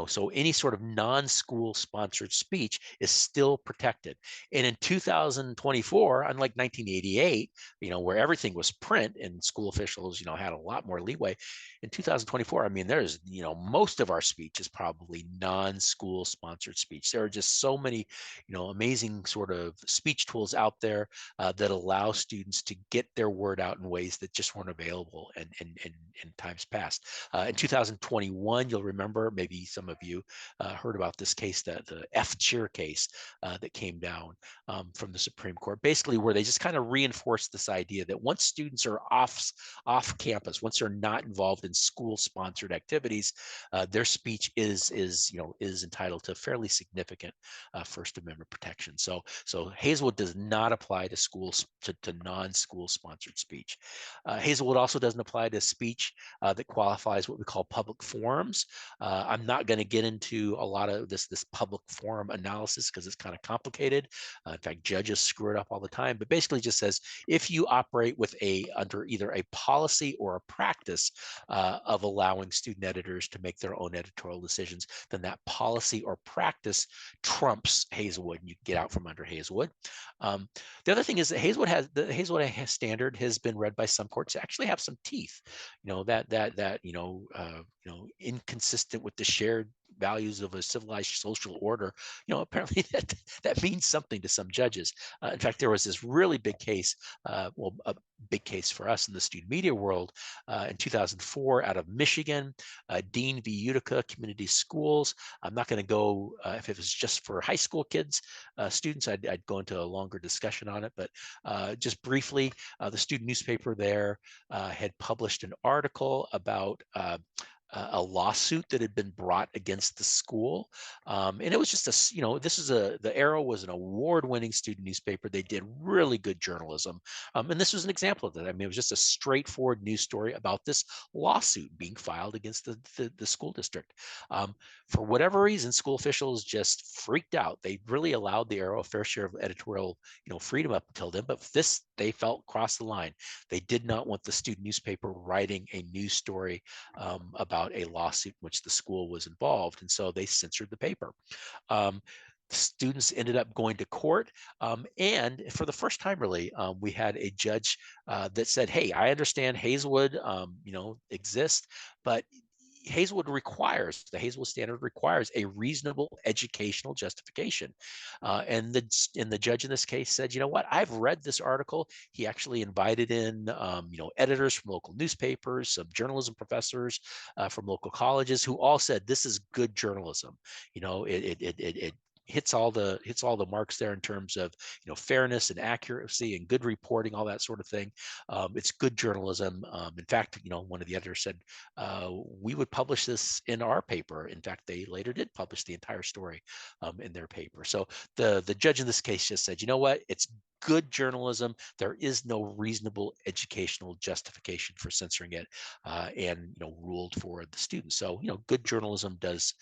so any sort of non-school sponsored speech is still protected. And in 2024, unlike 1988, where everything was print and school officials, had a lot more leeway. In 2024, I mean, there's, most of our speech is probably non-school sponsored speech. There are just so many, amazing sort of speech tools out there that allow students to get their word out in ways that just weren't available in times past. In 2021, you'll remember, maybe some of you heard about this case, the F-Cheer case that came down from the Supreme Court, basically where they just kind of reinforced this idea that once students are off campus, once they're not involved in school-sponsored activities, their speech is entitled to fairly significant First Amendment protection. So Hazelwood does not apply to schools to non-school sponsored speech. Hazelwood also doesn't apply to speech that qualifies what we call public forums. I'm not going to get into a lot of this public forum analysis because it's kind of complicated. In fact, judges screw it up all the time, but basically just says if you operate under either a policy or a practice of allowing student editors to make their own editorial decisions, then that policy or practice trumps Hazelwood, and you get out from under Hazelwood. The other thing is that the Hazelwood standard has been read by some courts to actually have some teeth. Inconsistent with the shared values of a civilized social order. Apparently that means something to some judges. In fact, there was this really big case, a big case for us in the student media world in 2004 out of Michigan, Dean v. Utica Community Schools. I'm not going to go, if it was just for high school kids, students, I'd go into a longer discussion on it, but just briefly, the student newspaper there had published an article about a lawsuit that had been brought against the school. And it was just the Arrow was an award-winning student newspaper. They did really good journalism. And this was an example of that. I mean, it was just a straightforward news story about this lawsuit being filed against the school district. For whatever reason, school officials just freaked out. They really allowed the Arrow a fair share of editorial, freedom up until then, but this, they felt, crossed the line. They did not want the student newspaper writing a news story about a lawsuit in which the school was involved, and so they censored the paper. Students ended up going to court, and for the first time, really, we had a judge that said, "Hey, I understand Hazelwood, exists, but." The Hazelwood standard requires a reasonable educational justification. And the judge in this case said, you know what, I've read this article. He actually invited in, editors from local newspapers, some journalism professors from local colleges who all said, this is good journalism. It hits all the marks there in terms of fairness and accuracy and good reporting, all that sort of thing. It's good journalism. In fact, one of the editors said we would publish this in our paper. In fact, they later did publish the entire story in their paper. So the judge in this case just said, you know what, it's good journalism. There is no reasonable educational justification for censoring it, and ruled for the students. So good journalism does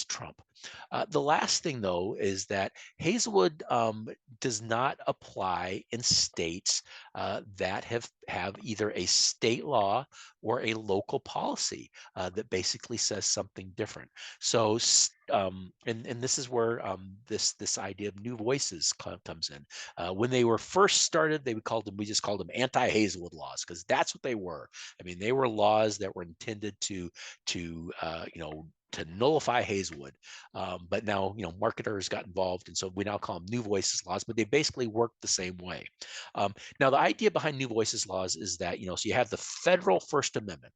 trump. The last thing, though, is that Hazelwood does not apply in states that have either a state law or a local policy that basically says something different. So, and this is where this idea of new voices comes in. When they were first started, we just called them anti-Hazelwood laws, because that's what they were. I mean, they were laws that were intended to nullify Hazelwood. But now, marketers got involved, and so we now call them new voices laws, but they basically work the same way. Now, the idea behind new voices laws is that, so you have the federal First Amendment.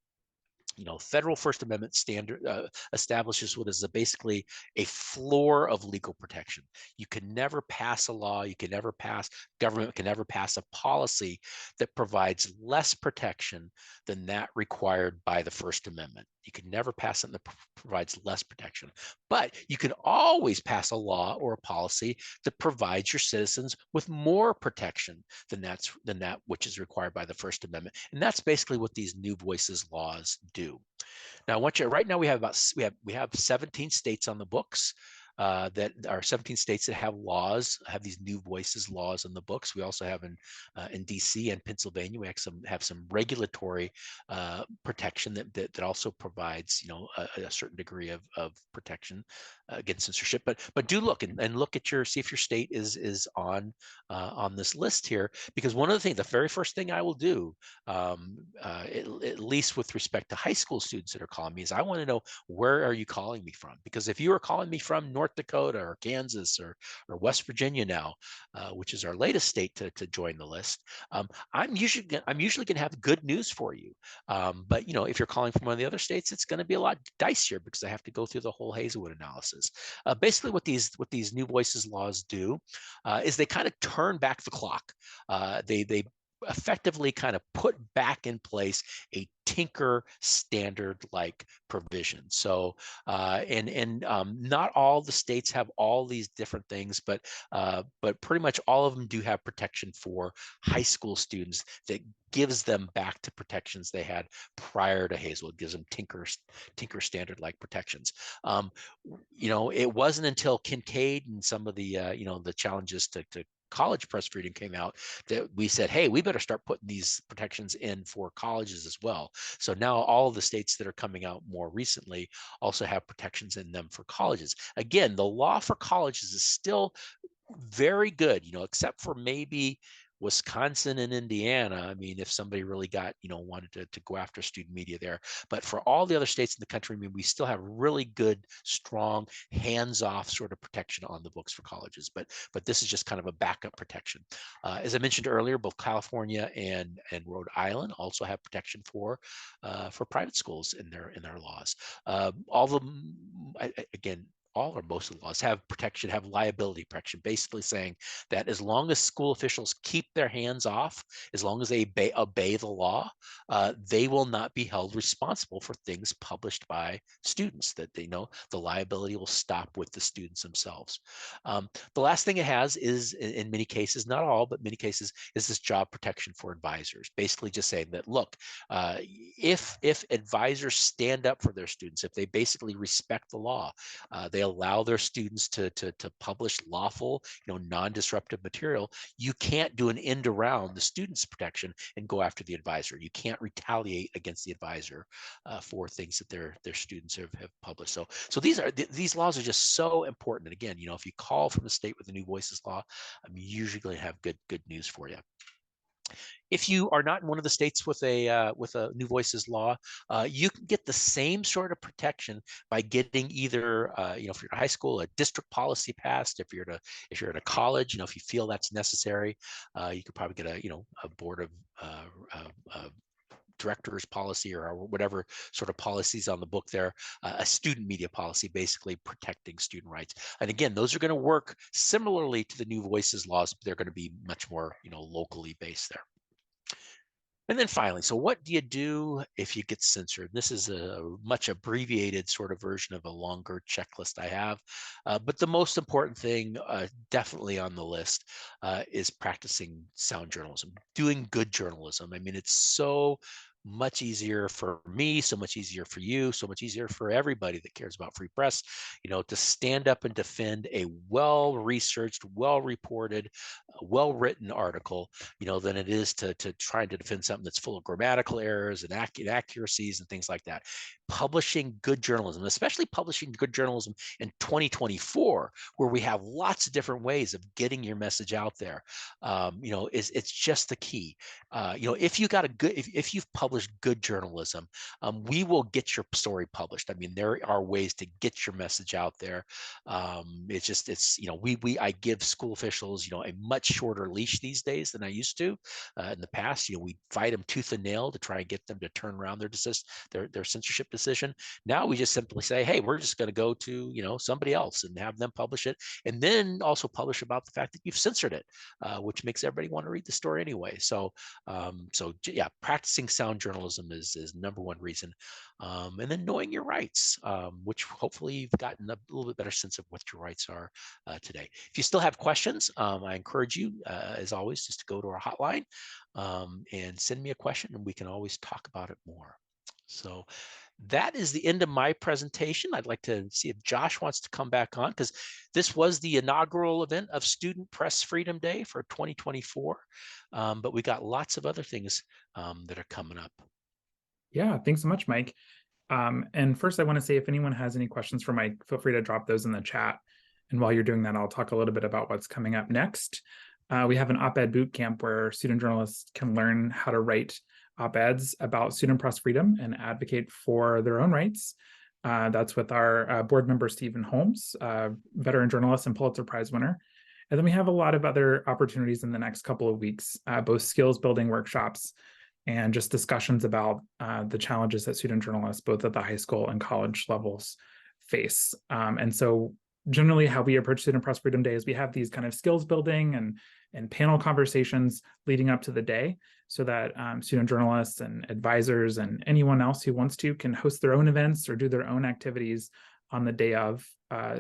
Federal First Amendment standard establishes what is basically a floor of legal protection. You can never pass a law, government can never pass a policy that provides less protection than that required by the First Amendment. You can never pass something that provides less protection. But you can always pass a law or a policy that provides your citizens with more protection than that which is required by the First Amendment. And that's basically what these New Voices laws do. Now, I want you right now we have 17 states on the books. That are 17 states that have have these New Voices laws in the books. We also have in DC and Pennsylvania, we have some regulatory protection that also provides a certain degree of protection against censorship. But do look and look at see if your state is on this list here, because one of the things, the very first thing I will do, at least with respect to high school students that are calling me, is I want to know, where are you calling me from? Because if you are calling me from North Dakota or Kansas or West Virginia now, which is our latest state to join the list, I'm usually going to have good news for you. But if you're calling from one of the other states, it's going to be a lot dicier, because I have to go through the whole Hazelwood analysis. Basically, what these New Voices laws do is they kind of turn back the clock. They effectively kind of put back in place a Tinker standard like provision. So not all the states have all these different things, but pretty much all of them do have protection for high school students that gives them back to protections they had prior to Hazelwood. Gives them Tinker standard like protections. It wasn't until Kincaid and some of the the challenges to college press freedom came out that we said, hey, we better start putting these protections in for colleges as well. So now all of the states that are coming out more recently also have protections in them for colleges. Again, the law for colleges is still very good, except for maybe Wisconsin and Indiana. I mean, if somebody really wanted to go after student media there. But for all the other states in the country, I mean, we still have really good, strong, hands-off sort of protection on the books for colleges. But this is just kind of a backup protection. As I mentioned earlier, both California and Rhode Island also have protection for private schools in their laws. All of them, again, all or most of the laws have liability protection, basically saying that as long as school officials keep their hands off, as long as they obey the law, they will not be held responsible for things published by students, that they know the liability will stop with the students themselves. The last thing it has is, in many cases, not all, but many cases, is this job protection for advisors, basically just saying that, look, if advisors stand up for their students, if they basically respect the law, they allow their students to publish lawful, non-disruptive material, you can't do an end around the student's protection and go after the advisor. You can't retaliate against the advisor for things that their students have published. So these laws are just so important. And again, if you call from the state with the New Voices law, I'm usually going to have good news for you. If you are not in one of the states with a New Voices law, you can get the same sort of protection by getting either, if you're in high school, a district policy passed. If you're at a college, if you feel that's necessary, you could probably get a board of directors policy or whatever sort of policies on the book there, a student media policy, basically protecting student rights. And again, those are going to work similarly to the New Voices laws, but they're going to be much more, locally based there. And then finally, so what do you do if you get censored? This is a much abbreviated sort of version of a longer checklist I have. But the most important thing, definitely on the list, is practicing sound journalism, doing good journalism. I mean, it's so much easier for me, so much easier for you, so much easier for everybody that cares about free press, to stand up and defend a well-researched, well-reported, well-written article, than it is to try to defend something that's full of grammatical errors and inaccuracies and things like that. publishing good journalism, especially publishing good journalism in 2024, where we have lots of different ways of getting your message out there. It's just the key. If you got a good, if you've published good journalism, we will get your story published. I mean, there are ways to get your message out there. I give school officials, a much shorter leash these days than I used to. In the past, we fight them tooth and nail to try and get them to turn around their censorship decision. Now we just simply say, hey, we're just going to go to somebody else and have them publish it, and then also publish about the fact that you've censored it, which makes everybody want to read the story anyway. So practicing sound journalism is number one reason, and then knowing your rights, which hopefully you've gotten a little bit better sense of what your rights are today. If you still have questions, I encourage you, as always, just to go to our hotline and send me a question, and we can always talk about it more. So that is the end of my presentation. I'd like to see if Josh wants to come back on, because this was the inaugural event of Student Press Freedom Day for 2024. But we got lots of other things that are coming up. Yeah, thanks so much, Mike. And first, I want to say, if anyone has any questions for Mike, feel free to drop those in the chat. And while you're doing that, I'll talk a little bit about what's coming up next. We have an op-ed boot camp where student journalists can learn how to write op-eds about student press freedom and advocate for their own rights. That's with our board member, Stephen Holmes, veteran journalist and Pulitzer Prize winner. And then we have a lot of other opportunities in the next couple of weeks, both skills building workshops and just discussions about the challenges that student journalists, both at the high school and college levels, face. And so generally how we approach Student Press Freedom Day is we have these kind of skills building and panel conversations leading up to the day, so that student journalists and advisors and anyone else who wants to can host their own events or do their own activities on the day of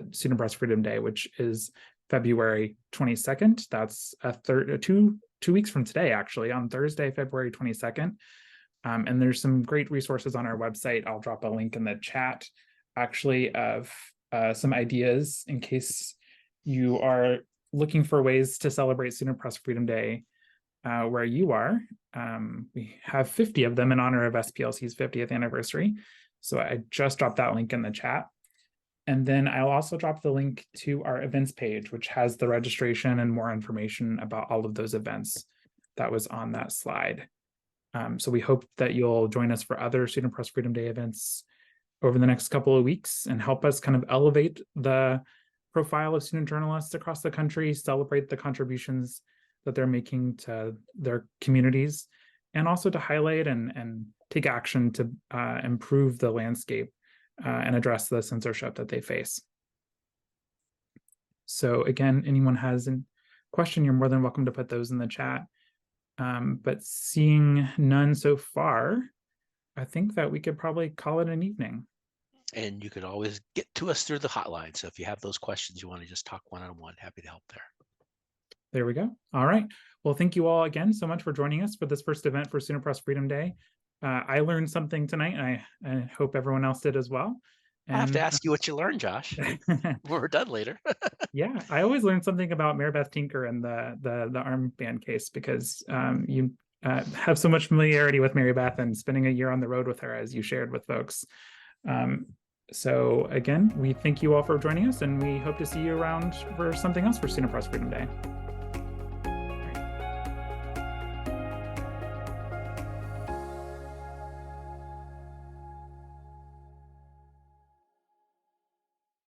Student Press Freedom Day, which is February 22nd. That's two weeks from today, actually, on Thursday, February 22nd. And there's some great resources on our website. I'll drop a link in the chat, actually, of some ideas in case you are looking for ways to celebrate Student Press Freedom Day where you are. We have 50 of them in honor of SPLC's 50th anniversary. So I just dropped that link in the chat. And then I'll also drop the link to our events page, which has the registration and more information about all of those events that was on that slide. So we hope that you'll join us for other Student Press Freedom Day events over the next couple of weeks and help us kind of elevate the profile of student journalists across the country, celebrate the contributions that they're making to their communities, and also to highlight and take action to improve the landscape and address the censorship that they face. So again, anyone has a question, you're more than welcome to put those in the chat. But seeing none so far, I think that we could probably call it an evening. And you could always get to us through the hotline. So if you have those questions, you want to just talk one-on-one, happy to help there. There we go. All right. Well, thank you all again so much for joining us for this first event for Student Press Freedom Day. I learned something tonight, and I hope everyone else did as well. And I have to ask you what you learned, Josh. We're done later. Yeah, I always learn something about Mary Beth Tinker and the armband case, because you have so much familiarity with Mary Beth and spending a year on the road with her, as you shared with folks. So again, we thank you all for joining us, and we hope to see you around for something else for Student Press Freedom Day.